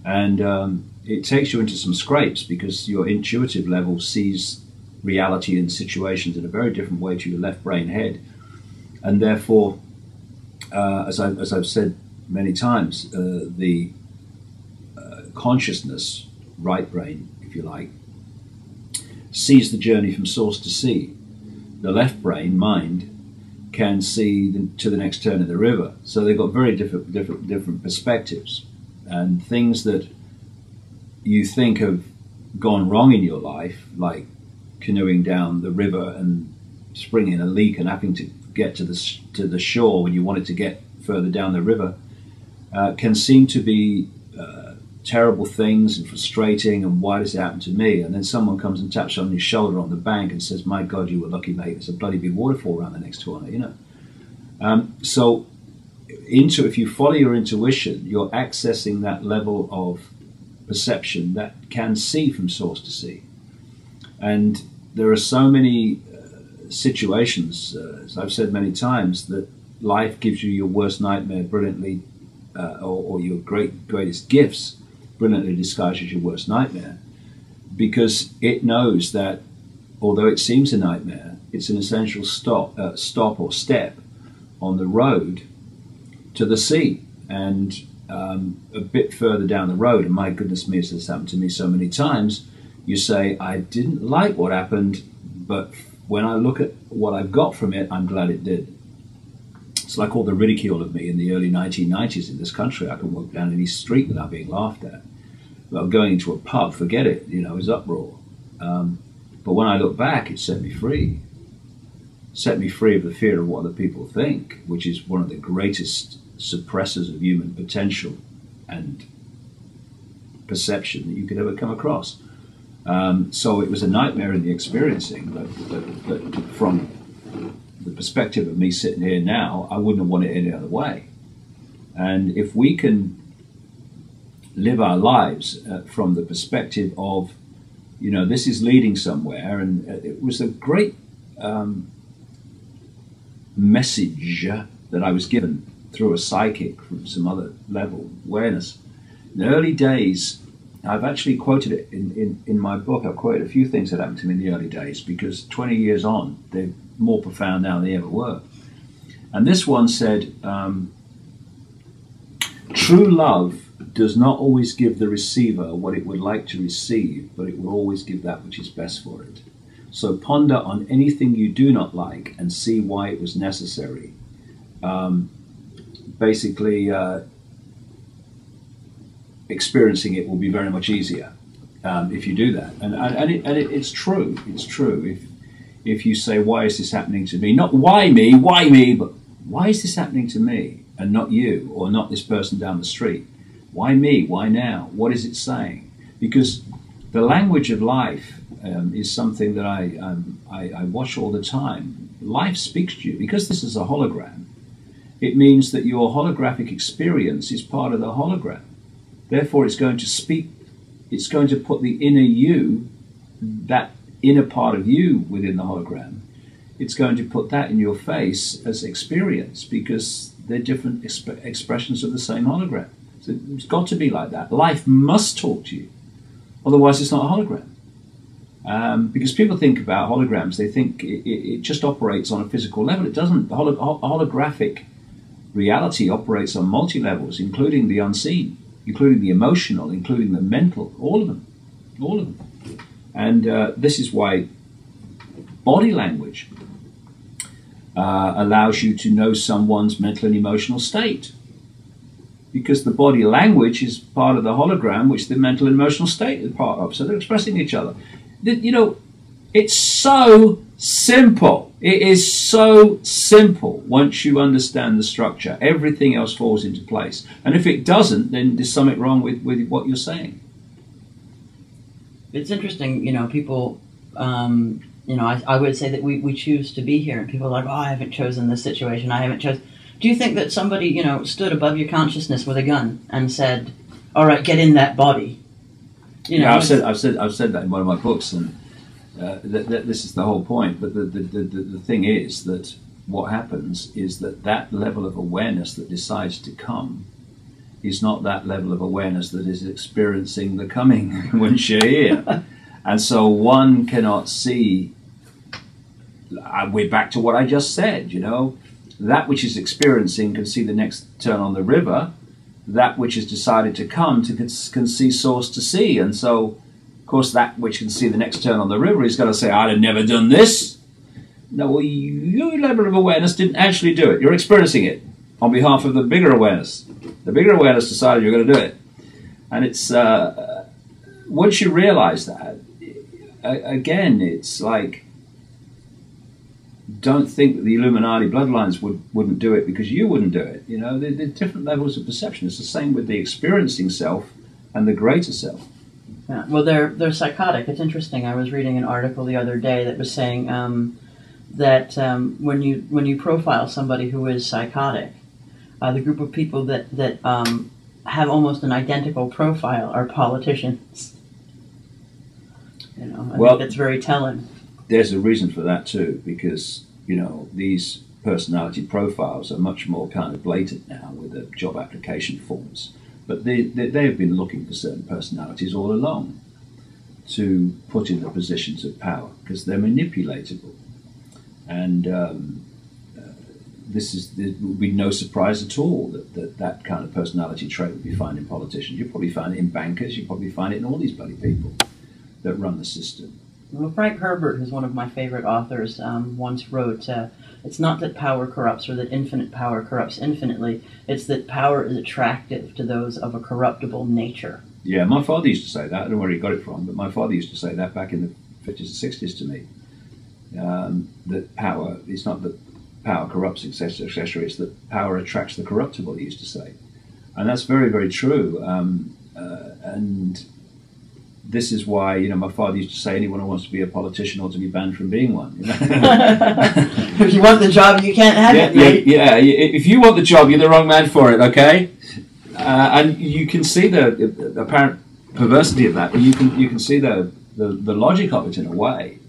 And it takes you into some scrapes because your intuitive level sees reality and situations in a very different way to your left brain head. And therefore, as I've said many times, the consciousness, right brain, if you like, sees the journey from source to sea. The left brain, mind, can see to the next turn of the river. So they've got very different perspectives. And things that you think have gone wrong in your life, like canoeing down the river and springing a leak and having to get to the shore when you wanted to get further down the river, can seem to be terrible things and frustrating, and why does it happen to me? And then someone comes and taps you on your shoulder on the bank and says, my God, you were lucky, mate, there's a bloody big waterfall around the next corner, you know. So if you follow your intuition, you're accessing that level of perception that can see from source to sea. And there are so many situations, as I've said many times, that life gives you your worst nightmare brilliantly, or your greatest gifts brilliantly disguised as your worst nightmare, because it knows that although it seems a nightmare, it's an essential stop or step on the road to the sea. And a bit further down the road, and my goodness me, this has happened to me so many times, you say, I didn't like what happened, but when I look at what I've got from it, I'm glad it did. It's like all the ridicule of me in the early 1990s in this country. I could walk down any street without being laughed at. Well, going into a pub, forget it, you know, it was uproar. But when I look back, it set me free. Set me free of the fear of what other people think, which is one of the greatest suppressors of human potential and perception that you could ever come across. So it was a nightmare in the experiencing, but from the perspective of me sitting here now, I wouldn't have wanted it any other way. And if we can live our lives from the perspective of, you know, this is leading somewhere, and it was a great message that I was given through a psychic from some other level of awareness. In the early days, I've actually quoted it in my book. I've quoted a few things that happened to me in the early days, because 20 years on, they're more profound now than they ever were. And this one said, true love does not always give the receiver what it would like to receive, but it will always give that which is best for it. So ponder on anything you do not like and see why it was necessary. Basically, experiencing it will be very much easier if you do that. And it's true. It's true. If you say, why is this happening to me? Not why me, but why is this happening to me and not you, or not this person down the street? Why me? Why now? What is it saying? Because the language of life is something that I watch all the time. Life speaks to you. Because this is a hologram, it means that your holographic experience is part of the hologram. Therefore, it's going to speak, it's going to put the inner you, that inner part of you within the hologram, it's going to put that in your face as experience, because they're different expressions of the same hologram. So it's got to be like that. Life must talk to you. Otherwise, it's not a hologram. Because people think about holograms, they think it just operates on a physical level. It doesn't. Holographic reality operates on multi-levels, including the unseen, including the emotional, including the mental, all of them. All of them. And this is why body language allows you to know someone's mental and emotional state. Because the body language is part of the hologram, which the mental and emotional state is part of. So they're expressing each other. You know, it's so simple. It is so simple once you understand the structure. Everything else falls into place. And if it doesn't, then there's something wrong with what you're saying. It's interesting, you know, people, you know, I would say that we choose to be here, and people are like, oh, I haven't chosen this situation, I haven't chosen. Do you think that somebody, you know, stood above your consciousness with a gun and said, all right, get in that body? You know, yeah, I've said that in one of my books, and this is the whole point. But the thing is that what happens is that level of awareness that decides to come is not that level of awareness that is experiencing the coming once you're here. And so one cannot see, we're back to what I just said, you know, that which is experiencing can see the next turn on the river, that which has decided to come can see source to see. And so, of course, that which can see the next turn on the river is going to say, I'd have never done this. No, well, your level of awareness didn't actually do it. You're experiencing it on behalf of the bigger awareness. The bigger awareness decided you're going to do it. And it's, once you realize that, again, it's like, don't think that the Illuminati bloodlines wouldn't do it because you wouldn't do it. You know, they're different levels of perception. It's the same with the experiencing self and the greater self. Yeah, well, they're psychotic. It's interesting. I was reading an article the other day that was saying that when you profile somebody who is psychotic, the group of people that have almost an identical profile are politicians. You know, I think that's very telling. There's a reason for that too, because, you know, these personality profiles are much more kind of blatant now with the job application forms. But they have been looking for certain personalities all along to put in the positions of power because they're manipulatable. And there would be no surprise at all that kind of personality trait would be found in politicians. You'll probably find it in bankers. You'll probably find it in all these bloody people that run the system. Well, Frank Herbert, who's one of my favorite authors, once wrote, it's not that power corrupts or that infinite power corrupts infinitely, it's that power is attractive to those of a corruptible nature. Yeah, my father used to say that. I don't know where he got it from, but my father used to say that back in the 50s and 60s to me. That power, it's not that power corrupts, etc., etc., it's that power attracts the corruptible, he used to say. And that's very, very true. And this is why, you know, my father used to say anyone who wants to be a politician ought to be banned from being one. You know? If you want the job, you can't have it, mate. Yeah, if you want the job, you're the wrong man for it, okay? And you can see the apparent perversity of that. You can see the logic of it in a way.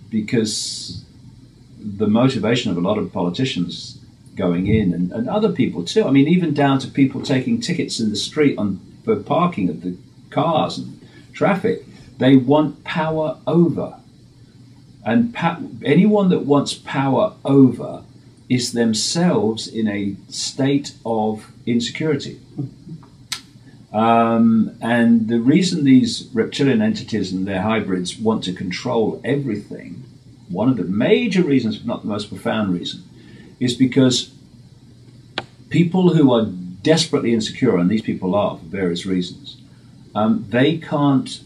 Because the motivation of a lot of politicians going in, and other people too, I mean, even down to people taking tickets in the street for parking of the cars and traffic, they want power over. And anyone that wants power over is themselves in a state of insecurity. And the reason these reptilian entities and their hybrids want to control everything, one of the major reasons, if not the most profound reason, is because people who are desperately insecure, and these people are for various reasons, they can't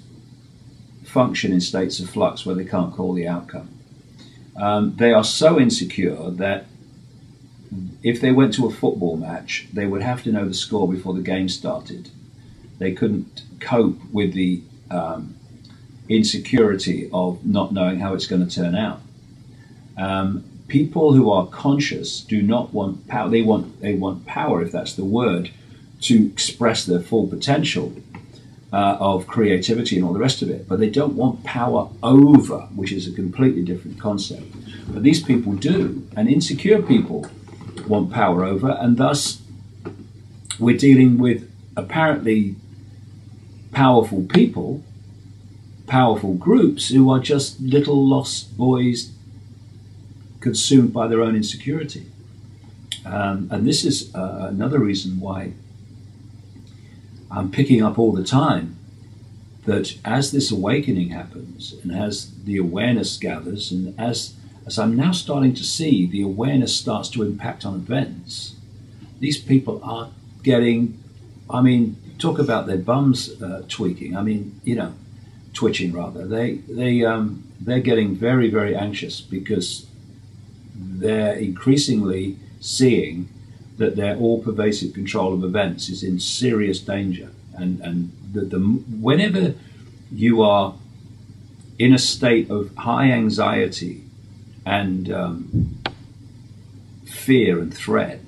function in states of flux where they can't call the outcome. They are so insecure that if they went to a football match, they would have to know the score before the game started. They couldn't cope with the insecurity of not knowing how it's going to turn out. People who are conscious do not want power. They want power, if that's the word, to express their full potential of creativity and all the rest of it. But they don't want power over, which is a completely different concept. But these people do, and insecure people want power over, and thus we're dealing with apparently powerful people, powerful groups who are just little lost boys consumed by their own insecurity. And this is another reason why I'm picking up all the time that as this awakening happens and as the awareness gathers, and as I'm now starting to see the awareness starts to impact on events, these people are getting, I mean, talk about their bums tweaking. I mean, you know, twitching rather. They're getting very, very anxious because they're increasingly seeing that their all-pervasive control of events is in serious danger. And whenever you are in a state of high anxiety and fear and threat,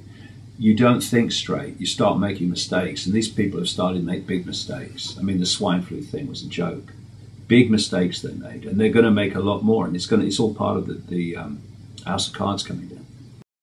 you don't think straight. You start making mistakes, and these people have started to make big mistakes. I mean, the swine flu thing was a joke. Big mistakes they made, and they're going to make a lot more. And it's all part of the House of Cards coming down.